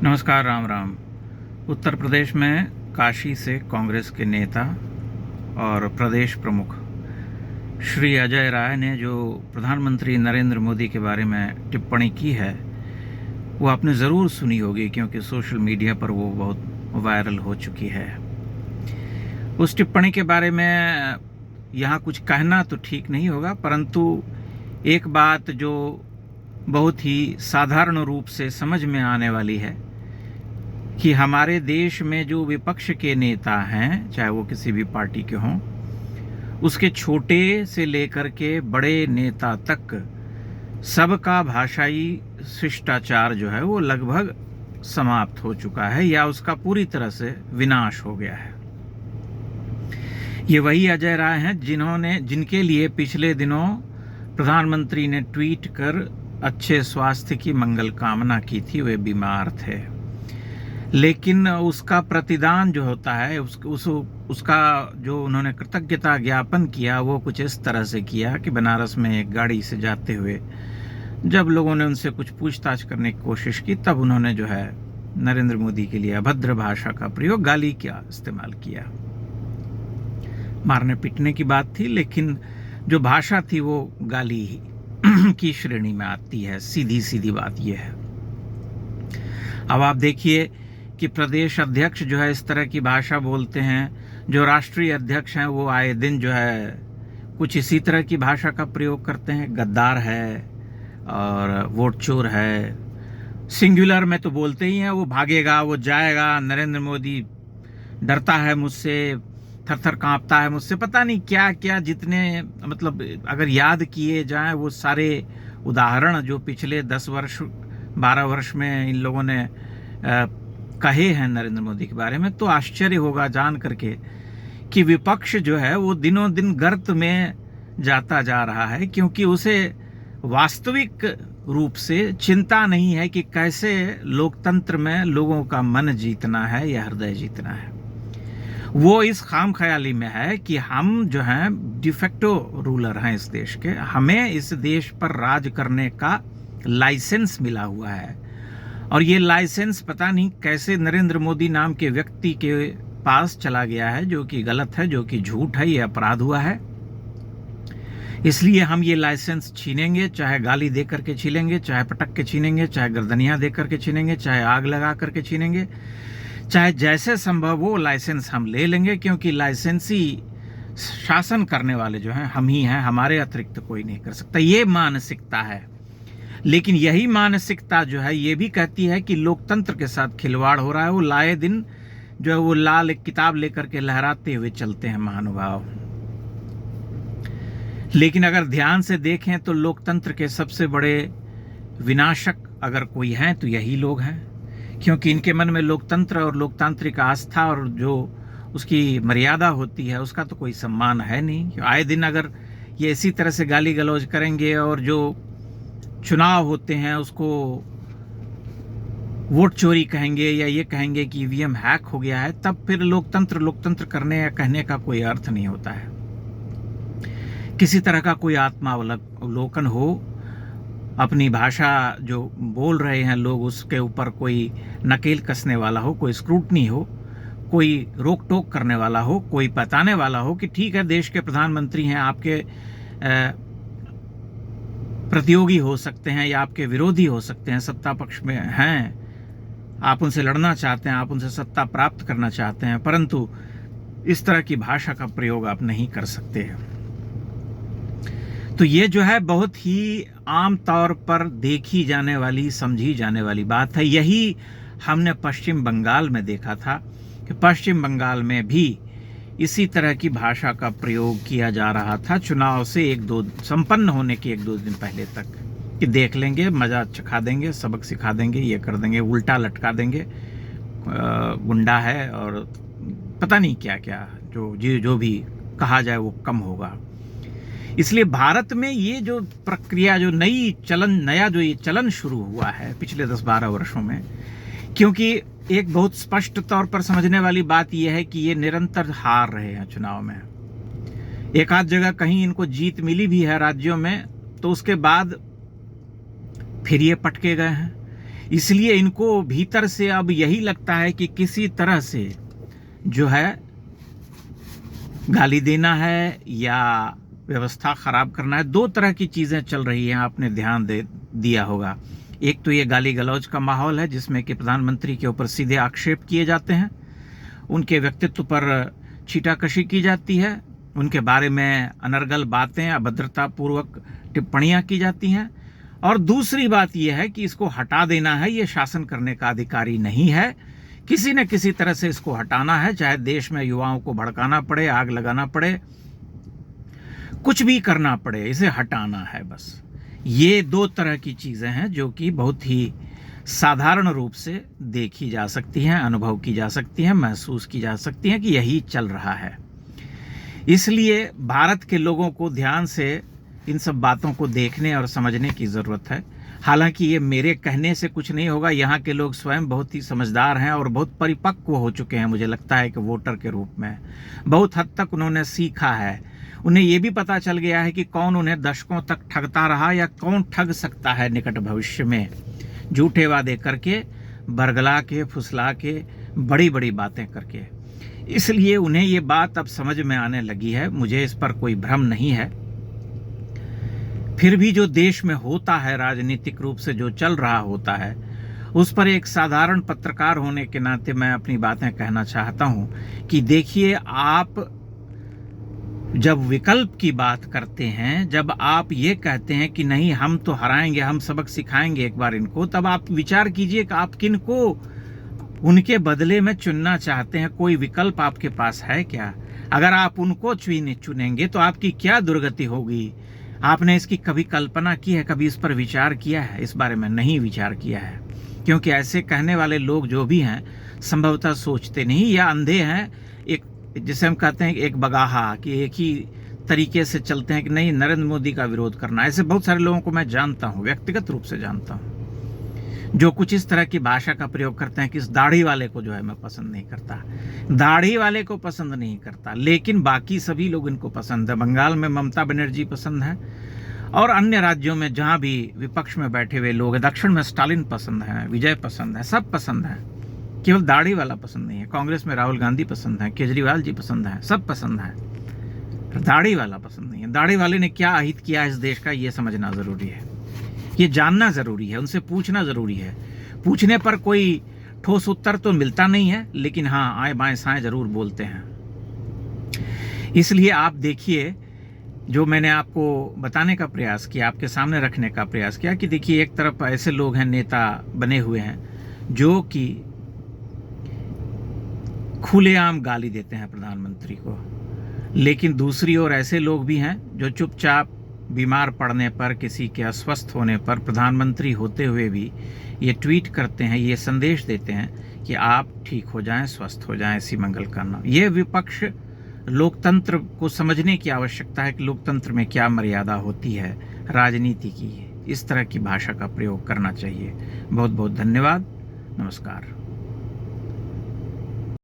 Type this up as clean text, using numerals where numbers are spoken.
नमस्कार, राम राम। उत्तर प्रदेश में काशी से कांग्रेस के नेता और प्रदेश प्रमुख श्री अजय राय ने जो प्रधानमंत्री नरेंद्र मोदी के बारे में टिप्पणी की है वो आपने ज़रूर सुनी होगी, क्योंकि सोशल मीडिया पर वो बहुत वायरल हो चुकी है। उस टिप्पणी के बारे में यहाँ कुछ कहना तो ठीक नहीं होगा, परंतु एक बात जो बहुत ही साधारण रूप से समझ में आने वाली है कि हमारे देश में जो विपक्ष के नेता हैं, चाहे वो किसी भी पार्टी के हों, उसके छोटे से लेकर के बड़े नेता तक सबका भाषाई शिष्टाचार जो है वो लगभग समाप्त हो चुका है या उसका पूरी तरह से विनाश हो गया है। ये वही अजय राय हैं जिनके लिए पिछले दिनों प्रधानमंत्री ने ट्वीट कर अच्छे स्वास्थ्य की मंगल कामना की थी। वे बीमार थे, लेकिन उसका प्रतिदान जो होता है उसका जो उन्होंने कृतज्ञता ज्ञापन किया वो कुछ इस तरह से किया कि बनारस में एक गाड़ी से जाते हुए जब लोगों ने उनसे कुछ पूछताछ करने की कोशिश की, तब उन्होंने जो है नरेंद्र मोदी के लिए अभद्र भाषा का प्रयोग, गाली का इस्तेमाल किया। मारने पीटने की बात थी, लेकिन जो भाषा थी वो गाली की श्रेणी में आती है। सीधी सीधी बात यह है। अब आप देखिए कि प्रदेश अध्यक्ष जो है इस तरह की भाषा बोलते हैं, जो राष्ट्रीय अध्यक्ष हैं वो आए दिन जो है कुछ इसी तरह की भाषा का प्रयोग करते हैं। गद्दार है और वोट चोर है, सिंगुलर में तो बोलते ही हैं। वो भागेगा, वो जाएगा, नरेंद्र मोदी डरता है मुझसे, थर थर कांपता है मुझसे, पता नहीं क्या क्या, जितने मतलब अगर याद किए जाएं वो सारे उदाहरण जो पिछले 10 वर्ष 12 वर्ष में इन लोगों ने कहे हैं नरेंद्र मोदी के बारे में, तो आश्चर्य होगा जान करके कि विपक्ष जो है वो दिनों दिन गर्त में जाता जा रहा है, क्योंकि उसे वास्तविक रूप से चिंता नहीं है कि कैसे लोकतंत्र में लोगों का मन जीतना है या हृदय जीतना है। वो इस खाम ख्याली में है कि हम जो हैं डिफेक्टो रूलर हैं इस देश के, हमें इस देश पर राज करने का लाइसेंस मिला हुआ है, और ये लाइसेंस पता नहीं कैसे नरेंद्र मोदी नाम के व्यक्ति के पास चला गया है, जो कि गलत है, जो कि झूठ है, ये अपराध हुआ है। इसलिए हम ये लाइसेंस छीनेंगे, चाहे गाली दे करके छीनेंगे, चाहे पटक के छीनेंगे, चाहे गर्दनियां दे करके छीनेंगे, चाहे आग लगा करके छीनेंगे, चाहे जैसे संभव हो लाइसेंस हम ले लेंगे, क्योंकि लाइसेंसी शासन करने वाले जो हैं हम ही हैं, हमारे अतिरिक्त कोई नहीं कर सकता। ये मानसिकता है। लेकिन यही मानसिकता जो है ये भी कहती है कि लोकतंत्र के साथ खिलवाड़ हो रहा है। वो लाए दिन जो है वो लाल एक किताब लेकर के लहराते हुए चलते हैं महानुभाव। लेकिन अगर ध्यान से देखें तो लोकतंत्र के सबसे बड़े विनाशक अगर कोई हैं तो यही लोग हैं, क्योंकि इनके मन में लोकतंत्र और लोकतांत्रिक आस्था और जो उसकी मर्यादा होती है उसका तो कोई सम्मान है नहीं। आए दिन अगर ये इसी तरह से गाली गलौज करेंगे और जो चुनाव होते हैं उसको वोट चोरी कहेंगे या ये कहेंगे कि ईवीएम हैक हो गया है, तब फिर लोकतंत्र करने या कहने का कोई अर्थ नहीं होता है। किसी तरह का कोई आत्मावलोकन हो, अपनी भाषा जो बोल रहे हैं लोग उसके ऊपर कोई नकेल कसने वाला हो, कोई स्क्रूटनी हो, कोई रोक टोक करने वाला हो, कोई बताने वाला हो कि ठीक है देश के प्रधानमंत्री हैं, आपके प्रतियोगी हो सकते हैं या आपके विरोधी हो सकते हैं, सत्ता पक्ष में हैं, आप उनसे लड़ना चाहते हैं, आप उनसे सत्ता प्राप्त करना चाहते हैं, परंतु इस तरह की भाषा का प्रयोग आप नहीं कर सकते हैं। तो ये जो है बहुत ही आम तौर पर देखी जाने वाली, समझी जाने वाली बात है। यही हमने पश्चिम बंगाल में देखा था कि पश्चिम बंगाल में भी इसी तरह की भाषा का प्रयोग किया जा रहा था चुनाव से संपन्न होने के 1-2 दिन पहले तक, कि देख लेंगे, मजा चखा देंगे, सबक सिखा देंगे, ये कर देंगे, उल्टा लटका देंगे, गुंडा है और पता नहीं क्या क्या, जो भी कहा जाए वो कम होगा। इसलिए भारत में ये जो प्रक्रिया, जो नया जो ये चलन शुरू हुआ है पिछले 10-12 वर्षों में, क्योंकि एक बहुत स्पष्ट तौर पर समझने वाली बात यह है कि ये निरंतर हार रहे हैं चुनाव में। एक आध जगह कहीं इनको जीत मिली भी है राज्यों में, तो उसके बाद फिर ये पटके गए हैं। इसलिए इनको भीतर से अब यही लगता है कि किसी तरह से जो है गाली देना है या व्यवस्था खराब करना है। दो तरह की चीजें चल रही हैं, आपने ध्यान दे दिया होगा। एक तो ये गाली गलौज का माहौल है जिसमें कि प्रधानमंत्री के ऊपर सीधे आक्षेप किए जाते हैं, उनके व्यक्तित्व पर छीटाकशी की जाती है, उनके बारे में अनर्गल बातें, अभद्रतापूर्वक टिप्पणियां की जाती हैं। और दूसरी बात यह है कि इसको हटा देना है, ये शासन करने का अधिकारी नहीं है, किसी न किसी तरह से इसको हटाना है, चाहे देश में युवाओं को भड़काना पड़े, आग लगाना पड़े, कुछ भी करना पड़े, इसे हटाना है बस। ये दो तरह की चीजें हैं जो कि बहुत ही साधारण रूप से देखी जा सकती हैं, अनुभव की जा सकती हैं, महसूस की जा सकती हैं कि यही चल रहा है। इसलिए भारत के लोगों को ध्यान से इन सब बातों को देखने और समझने की ज़रूरत है। हालांकि ये मेरे कहने से कुछ नहीं होगा, यहाँ के लोग स्वयं बहुत ही समझदार हैं और बहुत परिपक्व हो चुके हैं। मुझे लगता है कि वोटर के रूप में बहुत हद तक उन्होंने सीखा है। उन्हें ये भी पता चल गया है कि कौन उन्हें दशकों तक ठगता रहा या कौन ठग सकता है निकट भविष्य में, झूठे वादे करके, बरगला के, फुसला के, बड़ी बड़ी बातें करके। इसलिए उन्हें ये बात अब समझ में आने लगी है, मुझे इस पर कोई भ्रम नहीं है। फिर भी जो देश में होता है, राजनीतिक रूप से जो चल रहा होता है, उस पर एक साधारण पत्रकार होने के नाते मैं अपनी बातें कहना चाहता हूं कि देखिए, आप जब विकल्प की बात करते हैं, जब आप ये कहते हैं कि नहीं हम तो हराएंगे, हम सबक सिखाएंगे एक बार इनको, तब आप विचार कीजिए कि आप किन को उनके बदले में चुनना चाहते हैं। कोई विकल्प आपके पास है क्या? अगर आप उनको चुनेंगे तो आपकी क्या दुर्गति होगी? आपने इसकी कभी कल्पना की है? कभी इस पर विचार किया है? इस बारे में नहीं विचार किया है, क्योंकि ऐसे कहने वाले लोग जो भी हैं संभवतः सोचते नहीं या अंधे हैं। एक जिसे हम कहते हैं एक बगाहा, कि एक ही तरीके से चलते हैं कि नहीं नरेंद्र मोदी का विरोध करना। ऐसे बहुत सारे लोगों को मैं जानता हूं, व्यक्तिगत रूप से जानता हूं, जो कुछ इस तरह की भाषा का प्रयोग करते हैं कि इस दाढ़ी वाले को जो है मैं पसंद नहीं करता, दाढ़ी वाले को पसंद नहीं करता, लेकिन बाकी सभी लोग इनको पसंद है। बंगाल में ममता बनर्जी पसंद है और अन्य राज्यों में जहां भी विपक्ष में बैठे हुए लोग हैं, दक्षिण में स्टालिन पसंद है, विजय पसंद है, सब पसंद है, केवल दाढ़ी वाला पसंद नहीं है। कांग्रेस में राहुल गांधी पसंद है, केजरीवाल जी पसंद है, सब पसंद है, दाढ़ी वाला पसंद नहीं है। दाढ़ी वाले ने क्या अहित किया इस देश का, ये समझना जरूरी है, ये जानना जरूरी है, उनसे पूछना जरूरी है। पूछने पर कोई ठोस उत्तर तो मिलता नहीं है, लेकिन हाँ आए बाएं साएं जरूर बोलते हैं। इसलिए आप देखिए, जो मैंने आपको बताने का प्रयास किया, आपके सामने रखने का प्रयास किया कि देखिए, एक तरफ ऐसे लोग हैं, नेता बने हुए हैं जो कि खुलेआम गाली देते हैं प्रधानमंत्री को, लेकिन दूसरी ओर ऐसे लोग भी हैं जो चुपचाप बीमार पड़ने पर, किसी के अस्वस्थ होने पर, प्रधानमंत्री होते हुए भी ये ट्वीट करते हैं, ये संदेश देते हैं कि आप ठीक हो जाएं, स्वस्थ हो जाएं, ऐसी मंगल कामना। ये विपक्ष लोकतंत्र को समझने की आवश्यकता है कि लोकतंत्र में क्या मर्यादा होती है, राजनीति की इस तरह की भाषा का प्रयोग करना चाहिए। बहुत बहुत धन्यवाद, नमस्कार।